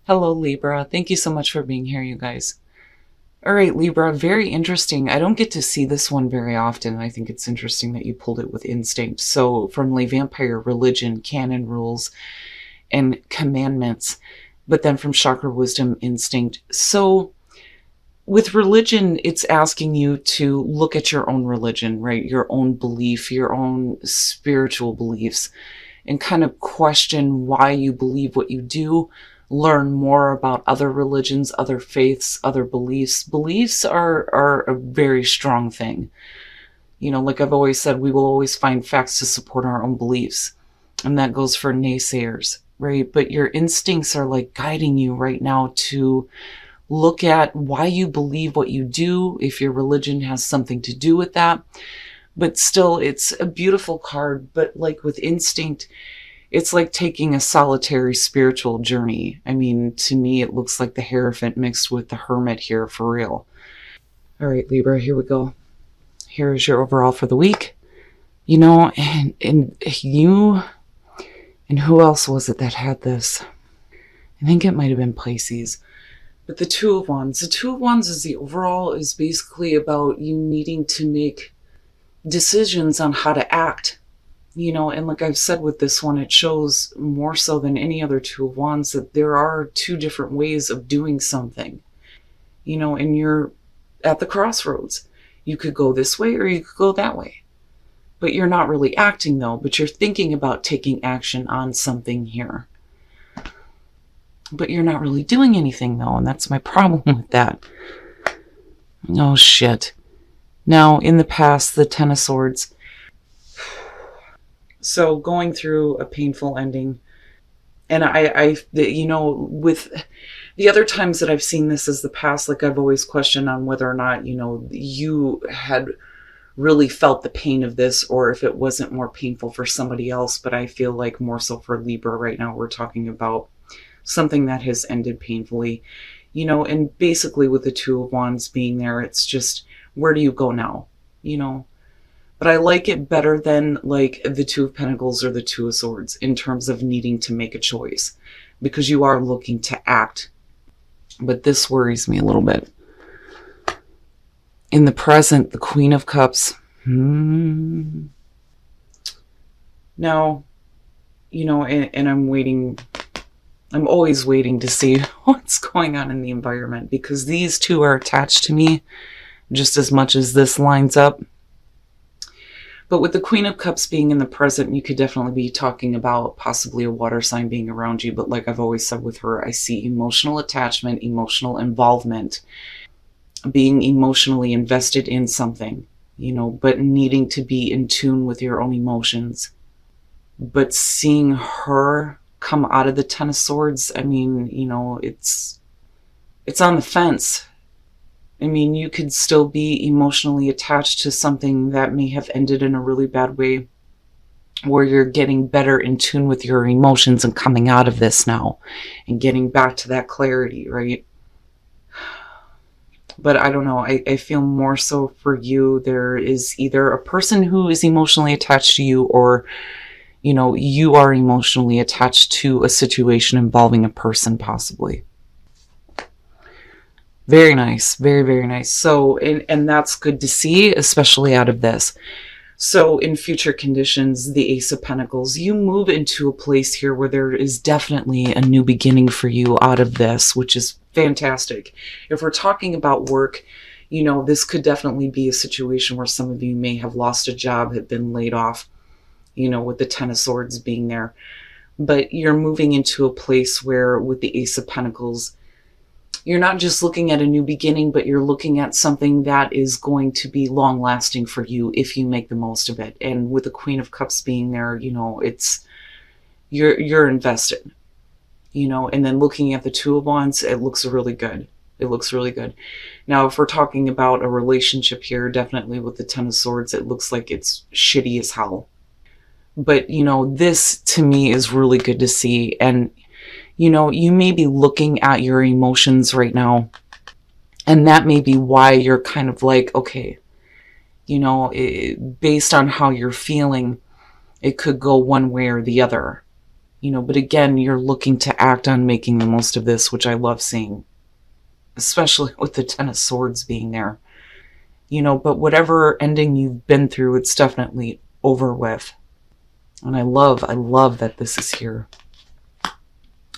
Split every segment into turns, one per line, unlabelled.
Hello, Libra. Thank you so much for being here, you guys. All right, Libra, very interesting. I don't get to see this one very often. I think it's interesting that you pulled it with instinct. So, from Lay Vampire, religion, canon rules, and commandments. But then from chakra wisdom, instinct. So, with religion, it's asking you to look at your own religion, right? Your own belief, your own spiritual beliefs, and kind of question why you believe what you do. Learn more about other religions, other faiths, other beliefs. Beliefs are a very strong thing. You know, like I've always said, we will always find facts to support our own beliefs. And that goes for naysayers, right? But your instincts are like guiding you right now to look at why you believe what you do, if your religion has something to do with that. But still, it's a beautiful card. But like with instinct, it's like taking a solitary spiritual journey. I mean, to me, it looks like the Hierophant mixed with the Hermit here, for real. All right, Libra, here we go. Here is your overall for the week. You know, and you, and who else was it that had this? I think it might have been Pisces. But the Two of Wands. The Two of Wands is the overall, is basically about you needing to make decisions on how to act. You know, and like I've said with this one, it shows more so than any other Two of Wands that there are two different ways of doing something. You know, and you're at the crossroads. You could go this way or you could go that way. But you're not really acting though, but you're thinking about taking action on something here. But you're not really doing anything though, and that's my problem with that. Oh shit. Now, in the past, the Ten of Swords. So going through a painful ending, and you know, with the other times that I've seen this as the past, like I've always questioned on whether or not, you know, you had really felt the pain of this or if it wasn't more painful for somebody else. But I feel like more so for Libra right now, we're talking about something that has ended painfully, you know, and basically with the Two of Wands being there, it's just, where do you go now? You know, but I like it better than like the Two of Pentacles or the Two of Swords in terms of needing to make a choice, because you are looking to act. But this worries me a little bit. In the present, the Queen of Cups. Now, you know, and I'm waiting. I'm always waiting to see what's going on in the environment, because these two are attached to me just as much as this lines up. But with the Queen of Cups being in the present, you could definitely be talking about possibly a water sign being around you. But like I've always said with her, I see emotional attachment, emotional involvement, being emotionally invested in something, you know, but needing to be in tune with your own emotions. But seeing her come out of the Ten of Swords, I mean, you know, it's on the fence. I mean, you could still be emotionally attached to something that may have ended in a really bad way, where you're getting better in tune with your emotions and coming out of this now and getting back to that clarity, right? But I don't know, I feel more so for you, there is either a person who is emotionally attached to you, or, you know, you are emotionally attached to a situation involving a person possibly. Very nice. Very, very nice. So, and that's good to see, especially out of this. So in future conditions, the Ace of Pentacles, you move into a place here where there is definitely a new beginning for you out of this, which is fantastic. If we're talking about work, you know, this could definitely be a situation where some of you may have lost a job, have been laid off, you know, with the Ten of Swords being there. But you're moving into a place where with the Ace of Pentacles, you're not just looking at a new beginning, but you're looking at something that is going to be long lasting for you if you make the most of it. And with the Queen of Cups being there, you know, it's, you're invested, you know. And then looking at the Two of Wands, it looks really good. It looks really good. Now, if we're talking about a relationship here, definitely with the Ten of Swords, it looks like it's shitty as hell. But, you know, this to me is really good to see. And, you know, you may be looking at your emotions right now, and that may be why you're kind of like, okay, you know, based on how you're feeling, it could go one way or the other, But again, you're looking to act on making the most of this, which I love seeing, especially with the Ten of Swords being there. But whatever ending you've been through, it's definitely over with. And I love that this is here.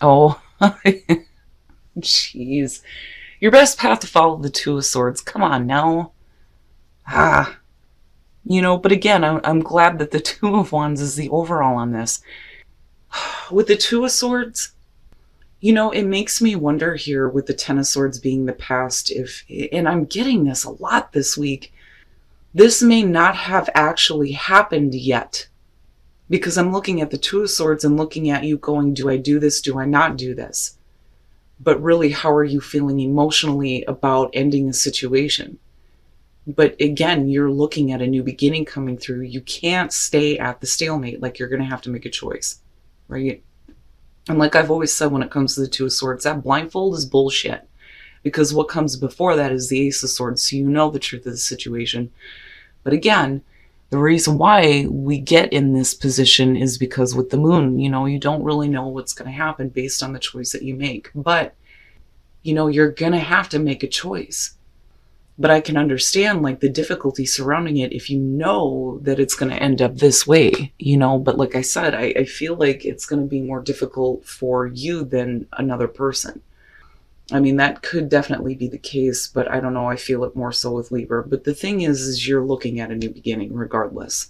Oh, jeez. Your best path to follow the Two of Swords. Come on now. But again, I'm glad that the Two of Wands is the overall on this. With the Two of Swords, it makes me wonder here with the Ten of Swords being the past, and I'm getting this a lot this week, this may not have actually happened yet. Because I'm looking at the Two of Swords and looking at you going, do I do this? Do I not do this? But really, how are you feeling emotionally about ending a situation? But again, you're looking at a new beginning coming through. You can't stay at the stalemate. Like, you're going to have to make a choice, right? And like I've always said when it comes to the Two of Swords, that blindfold is bullshit. Because what comes before that is the Ace of Swords. So you know the truth of the situation. But again, the reason why we get in this position is because with the moon, you don't really know what's going to happen based on the choice that you make. But, you're going to have to make a choice. But I can understand, like, the difficulty surrounding it if you know that it's going to end up this way, But like I said, I feel like it's going to be more difficult for you than another person. I mean, that could definitely be the case, but I don't know. I feel it more so with Libra. But the thing is you're looking at a new beginning regardless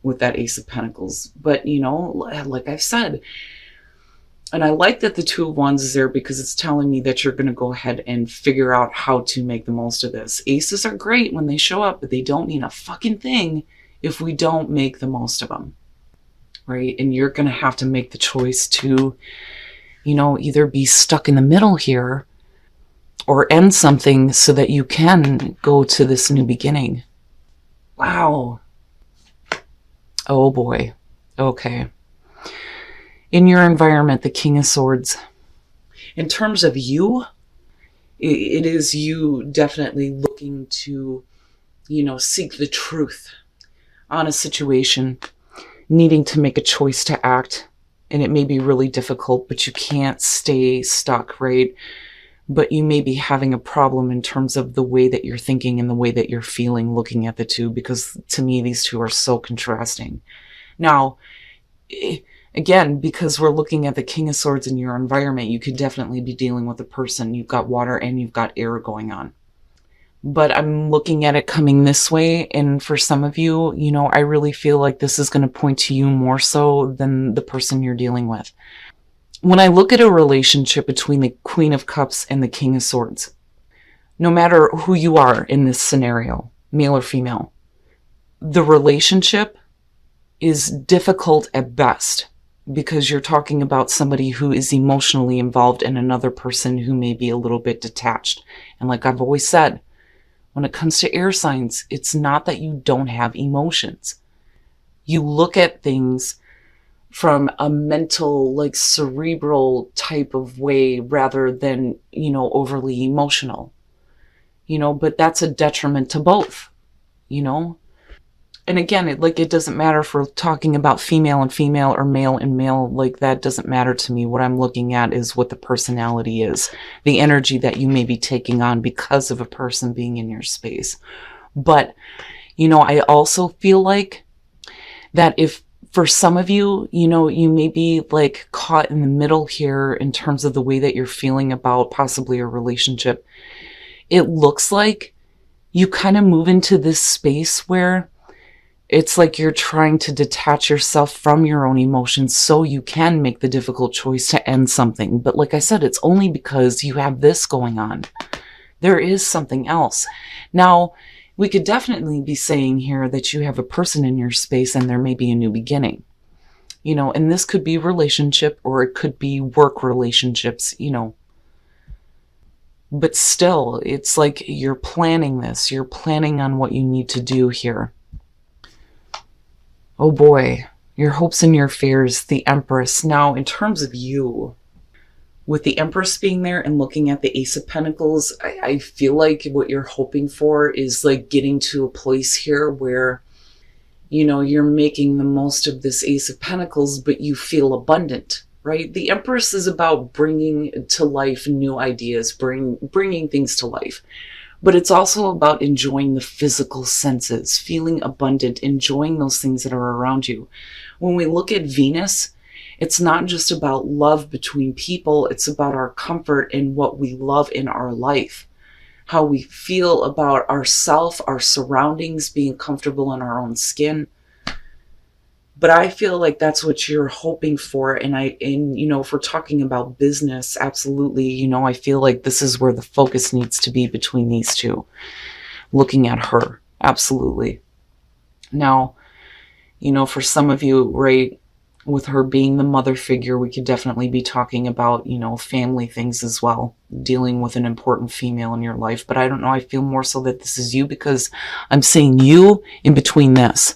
with that Ace of Pentacles. But, like I've said, and I like that the Two of Wands is there because it's telling me that you're going to go ahead and figure out how to make the most of this. Aces are great when they show up, but they don't mean a fucking thing if we don't make the most of them, right? And you're going to have to make the choice to either be stuck in the middle here or end something so that you can go to this new beginning. Wow. Oh boy. Okay. In your environment, the King of Swords. In terms of you, it is you definitely looking to, seek the truth on a situation, needing to make a choice to act. And it may be really difficult, but you can't stay stuck, right? But you may be having a problem in terms of the way that you're thinking and the way that you're feeling looking at the two, because to me, these two are so contrasting. Now, again, because we're looking at the King of Swords in your environment, you could definitely be dealing with a person. You've got water and you've got air going on. But I'm looking at it coming this way. And for some of you, I really feel like this is going to point to you more so than the person you're dealing with. When I look at a relationship between the Queen of Cups and the King of Swords, no matter who you are in this scenario, male or female, the relationship is difficult at best because you're talking about somebody who is emotionally involved and another person who may be a little bit detached. And like I've always said, when it comes to air signs, it's not that you don't have emotions. You look at things from a mental, like cerebral type of way rather than, overly emotional. But that's a detriment to both, And again, it doesn't matter if we're talking about female and female or male and male, like that doesn't matter to me. What I'm looking at is what the personality is, the energy that you may be taking on because of a person being in your space. But, I also feel like that if for some of you, you may be like caught in the middle here in terms of the way that you're feeling about possibly a relationship. It looks like you kind of move into this space where it's like you're trying to detach yourself from your own emotions so you can make the difficult choice to end something. But like I said, it's only because you have this going on. There is something else. Now, we could definitely be saying here that you have a person in your space and there may be a new beginning. And this could be relationship or it could be work relationships, But still, it's like you're planning this. You're planning on what you need to do here. Oh boy, your hopes and your fears, the Empress. Now, in terms of you, with the Empress being there and looking at the Ace of Pentacles, I feel like what you're hoping for is like getting to a place here where You know, you're making the most of this Ace of Pentacles, but you feel abundant, right? The Empress is about bringing to life new ideas, bringing things to life. But it's also about enjoying the physical senses, feeling abundant, enjoying those things that are around you. When we look at Venus, it's not just about love between people. It's about our comfort in what we love in our life, how we feel about ourself, our surroundings, being comfortable in our own skin. But I feel like that's what you're hoping for. And you know, if we're talking about business, absolutely, you know, I feel like this is where the focus needs to be between these two, looking at her. Absolutely. Now, you know, for some of you, right, with her being the mother figure, we could definitely be talking about, you know, family things as well, dealing with an important female in your life. But I don't know, I feel more so that this is you, because I'm seeing you in between this.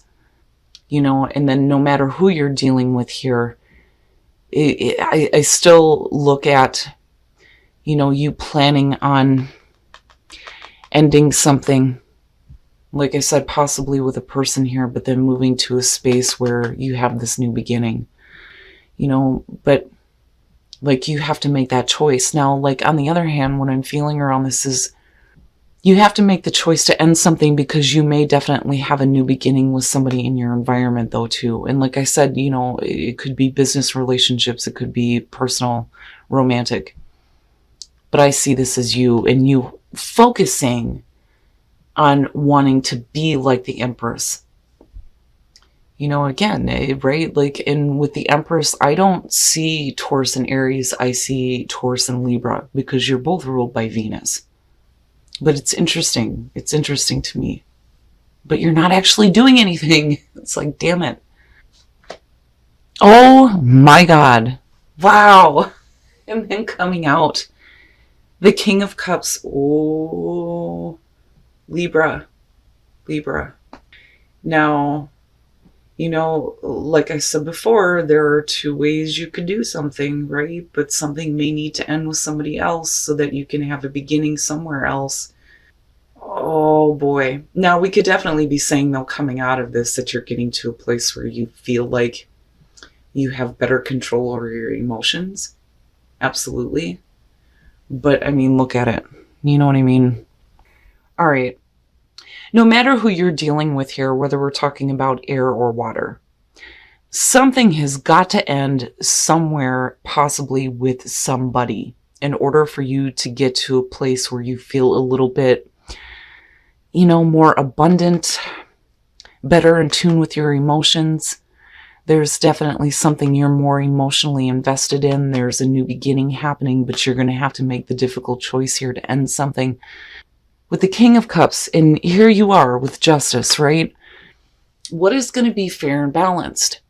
You know, and then no matter who you're dealing with here, I still look at, you know, you planning on ending something, like I said, possibly with a person here, but then moving to a space where you have this new beginning, you know, but like you have to make that choice. Now, like on the other hand, what I'm feeling around this is you have to make the choice to end something, because you may definitely have a new beginning with somebody in your environment though too. And like I said, you know, it could be business relationships, it could be personal, romantic. But I see this as you, and you focusing on wanting to be like the Empress. You know, again, right? Like, and with the Empress, I don't see Taurus and Aries, I see Taurus and Libra, because you're both ruled by Venus. But it's interesting. It's interesting to me. But you're not actually doing anything. It's like, damn it. Oh my God. Wow. And then coming out, the King of Cups. Oh, Libra. Libra. Now, you know, like I said before, there are two ways you could do something, right? But something may need to end with somebody else so that you can have a beginning somewhere else. Oh boy. Now we could definitely be saying though, coming out of this, that you're getting to a place where you feel like you have better control over your emotions. Absolutely. But I mean, look at it. You know what I mean? All right. No matter who you're dealing with here, whether we're talking about air or water, something has got to end somewhere, possibly with somebody, in order for you to get to a place where you feel a little bit, you know, more abundant, better in tune with your emotions. There's definitely something you're more emotionally invested in. There's a new beginning happening, but you're going to have to make the difficult choice here to end something. With the King of Cups, and here you are with Justice, right? What is going to be fair and balanced?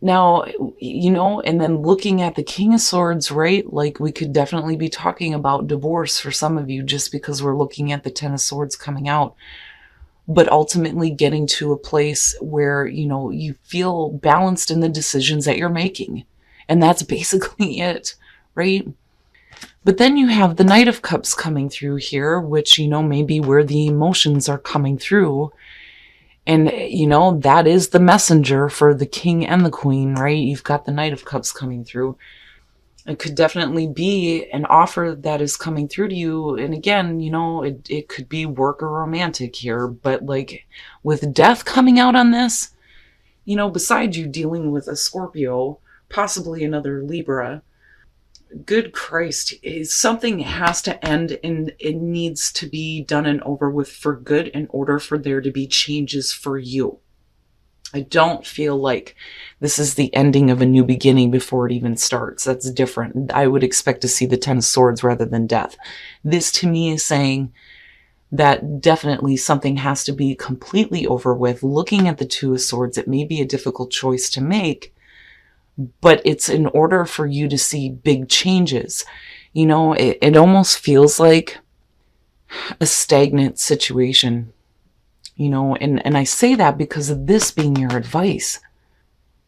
Now, you know, and then looking at the King of Swords, right? Like we could definitely be talking about divorce for some of you, just because we're looking at the Ten of Swords coming out. But ultimately getting to a place where, you know, you feel balanced in the decisions that you're making. And that's basically it, right? But then you have the Knight of Cups coming through here, which, you know, may be where the emotions are coming through. And, you know, that is the messenger for the King and the Queen, right? You've got the Knight of Cups coming through. It could definitely be an offer that is coming through to you. And again, you know, it could be work or romantic here. But like with Death coming out on this, you know, besides you dealing with a Scorpio, possibly another Libra, good Christ, something has to end, and it needs to be done and over with for good in order for there to be changes for you. I don't feel like this is the ending of a new beginning before it even starts. That's different. I would expect to see the Ten of Swords rather than Death. This to me is saying that definitely something has to be completely over with. Looking at the Two of Swords, it may be a difficult choice to make, but it's in order for you to see big changes. You know, it almost feels like a stagnant situation, you know, and I say that because of this being your advice.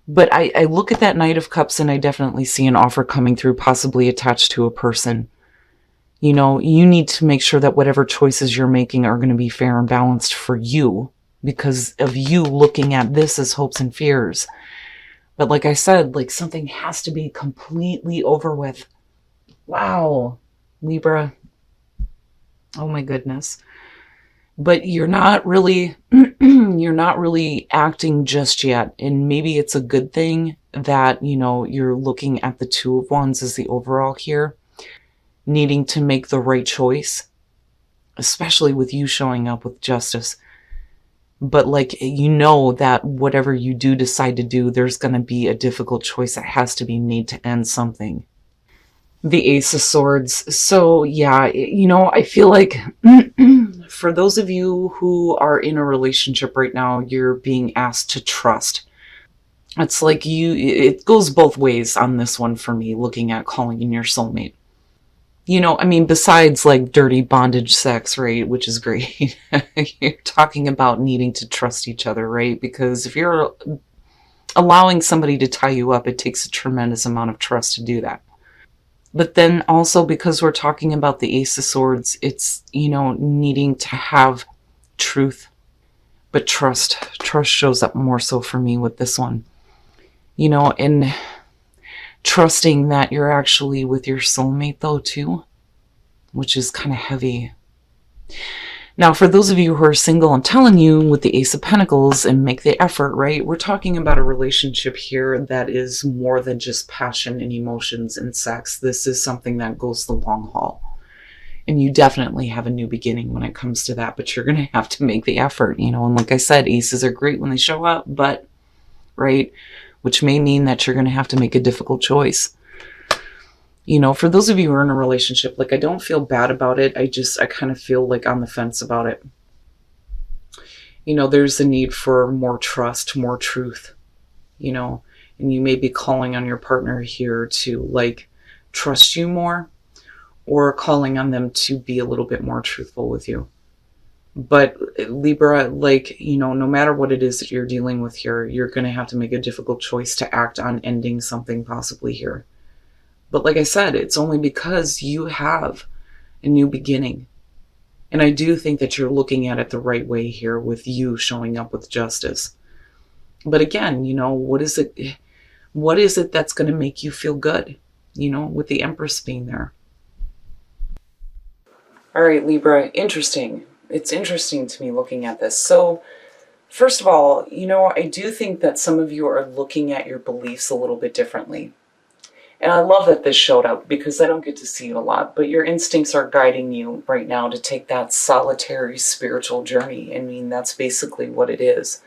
But I look at that Knight of Cups and I definitely see an offer coming through, possibly attached to a person. You know, you need to make sure that whatever choices you're making are going to be fair and balanced for you. because of you looking at this as hopes and fears. But like I said, like something has to be completely over with. Wow, Libra. Oh my goodness. But you're not really you're not really acting just yet. And maybe it's a good thing that, you know, you're looking at the Two of Wands as the overall here, needing to make the right choice, especially with you showing up with justice. But like, you know that whatever you do decide to do, there's going to be a difficult choice that has to be made to end something. The Ace of Swords. So yeah, you know, I feel like for those of you who are in a relationship right now, you're being asked to trust. It's like it goes both ways on this one for me, looking at calling in your soulmate. You know, I mean, besides like dirty bondage sex, right, which is great, you're talking about needing to trust each other, right? Because if you're allowing somebody to tie you up, it takes a tremendous amount of trust to do that. But then also, because we're talking about the Ace of Swords, it's, you know, needing to have truth. But trust shows up more so for me with this one. You know, and trusting that you're actually with your soulmate though too, which is kind of heavy. Now, for those of you who are single, I'm telling you, with the Ace of Pentacles, and make the effort, right? We're talking about a relationship here that is more than just passion and emotions and sex. This is something that goes the long haul. And you definitely have a new beginning when it comes to that, but you're going to have to make the effort, you know? And like I said, aces are great when they show up, but, right? Which may mean that you're going to have to make a difficult choice. You know, for those of you who are in a relationship, like, I don't feel bad about it. I kind of feel like on the fence about it. You know, there's a need for more trust, more truth, you know, and you may be calling on your partner here to like trust you more, or calling on them to be a little bit more truthful with you. But Libra, like, you know, no matter what it is that you're dealing with here, you're going to have to make a difficult choice to act on ending something possibly here. But like I said, it's only because you have a new beginning. And I do think that you're looking at it the right way here with you showing up with justice. But again, you know, what is it that's going to make you feel good? You know, with the Empress being there. All right, Libra, interesting. It's interesting to me looking at this. So, first of all, you know, I do think that some of you are looking at your beliefs a little bit differently. And I love that this showed up because I don't get to see it a lot, but your instincts are guiding you right now to take that solitary spiritual journey. I mean, that's basically what it is.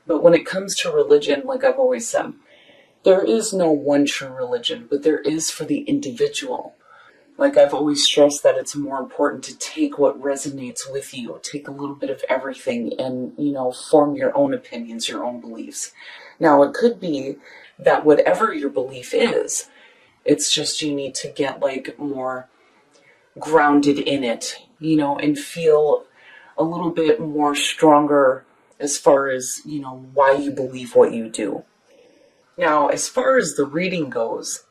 But when it comes to religion, like I've always said, there is no one true religion, but there is for the individual. Like I've always stressed that it's more important to take what resonates with you, take a little bit of everything and, you know, form your own opinions, your own beliefs. Now, it could be that whatever your belief is, it's just you need to get like more grounded in it, you know, and feel a little bit more stronger as far as, you know, why you believe what you do. Now, as far as the reading goes,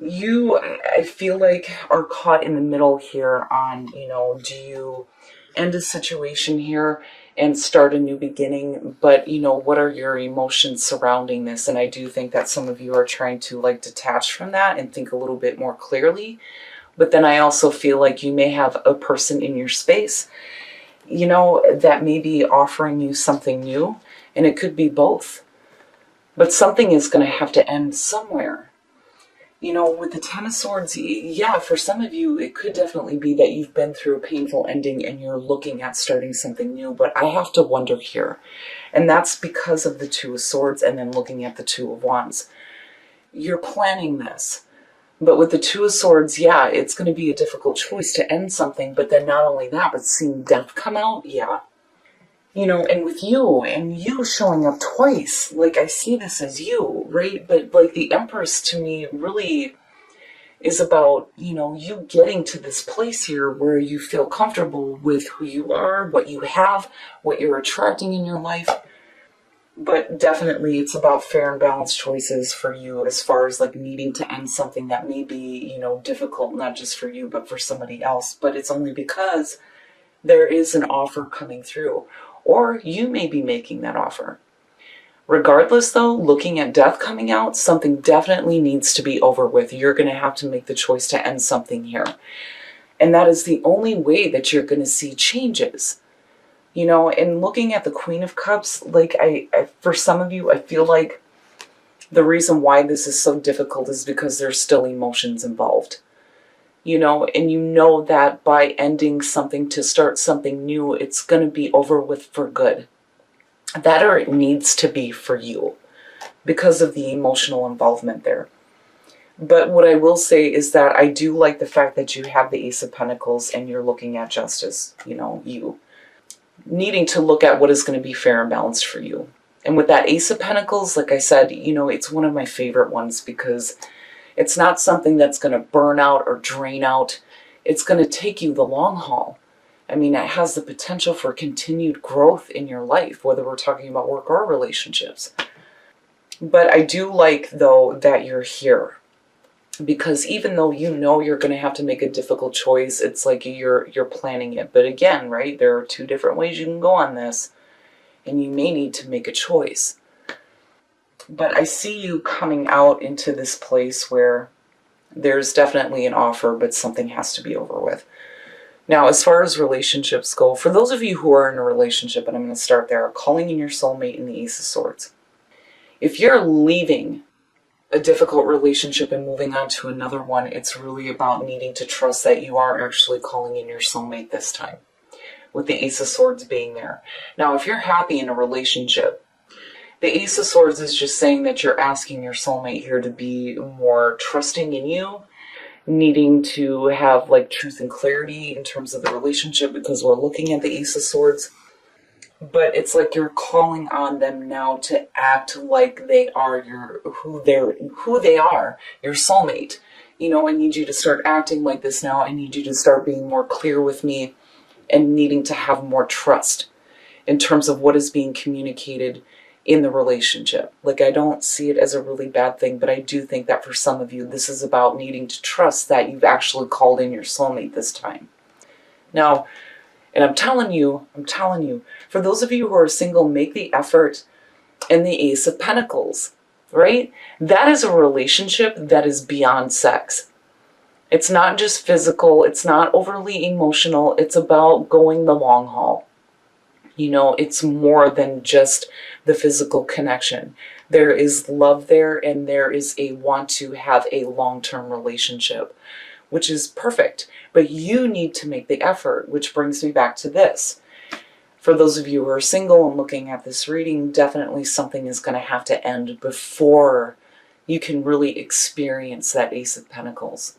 you, I feel like, are caught in the middle here on, you know, do you end a situation here and start a new beginning? But, you know, what are your emotions surrounding this? And I do think that some of you are trying to like detach from that and think a little bit more clearly. But then I also feel like you may have a person in your space, you know, that may be offering you something new, and it could be both. But something is going to have to end somewhere. You know, with the Ten of Swords, yeah, for some of you, it could definitely be that you've been through a painful ending and you're looking at starting something new. But I have to wonder here, and that's because of the Two of Swords and then looking at the Two of Wands. You're planning this. But with the Two of Swords, yeah, it's going to be a difficult choice to end something. But then not only that, but seeing death come out, yeah. You know, and with you, and you showing up twice, like, I see this as you, right? But, like, the Empress, to me, really is about, you know, you getting to this place here where you feel comfortable with who you are, what you have, what you're attracting in your life. But definitely it's about fair and balanced choices for you as far as, like, needing to end something that may be, you know, difficult, not just for you, but for somebody else. But it's only because there is an offer coming through. or you may be making that offer. Regardless though, looking at death coming out, something definitely needs to be over with. You're going to have to make the choice to end something here. And that is the only way that you're going to see changes. You know, and looking at the Queen of Cups, like for some of you, I feel like the reason why this is so difficult is because there's still emotions involved. You know, and you know that by ending something to start something new, it's going to be over with for good. That or it needs to be for you because of the emotional involvement there. But what I will say is that I do like the fact that you have the Ace of Pentacles and you're looking at justice, you know, you needing to look at what is going to be fair and balanced for you. And with that Ace of Pentacles, like I said, you know, it's one of my favorite ones because it's not something that's going to burn out or drain out. It's going to take you the long haul. I mean, it has the potential for continued growth in your life, whether we're talking about work or relationships. But I do like, though, that you're here. Because even though you know you're going to have to make a difficult choice, it's like you're planning it. But again, right, there are two different ways you can go on this. And you may need to make a choice. But I see you coming out into this place where there's definitely an offer, but something has to be over with. Now, as far as relationships go, for those of you who are in a relationship, and I'm going to start there, calling in your soulmate in the Ace of Swords. If you're leaving a difficult relationship and moving on to another one, it's really about needing to trust that you are actually calling in your soulmate this time, with the Ace of Swords being there. Now, if you're happy in a relationship, the Ace of Swords is just saying that you're asking your soulmate here to be more trusting in you, needing to have like truth and clarity in terms of the relationship because we're looking at the Ace of Swords. But it's like you're calling on them now to act like they are who they are, your soulmate. You know, I need you to start acting like this now. I need you to start being more clear with me and needing to have more trust in terms of what is being communicated in the relationship. Like, I don't see it as a really bad thing, but I do think that for some of you, this is about needing to trust that you've actually called in your soulmate this time. Now, and I'm telling you, for those of you who are single, make the effort in the Ace of Pentacles, right? That is a relationship that is beyond sex. It's not just physical, it's not overly emotional, it's about going the long haul. You know, it's more than just the physical connection. There is love there, and there is a want to have a long-term relationship, which is perfect. But you need to make the effort, which brings me back to this. For those of you who are single and looking at this reading, definitely something is going to have to end before you can really experience that Ace of Pentacles.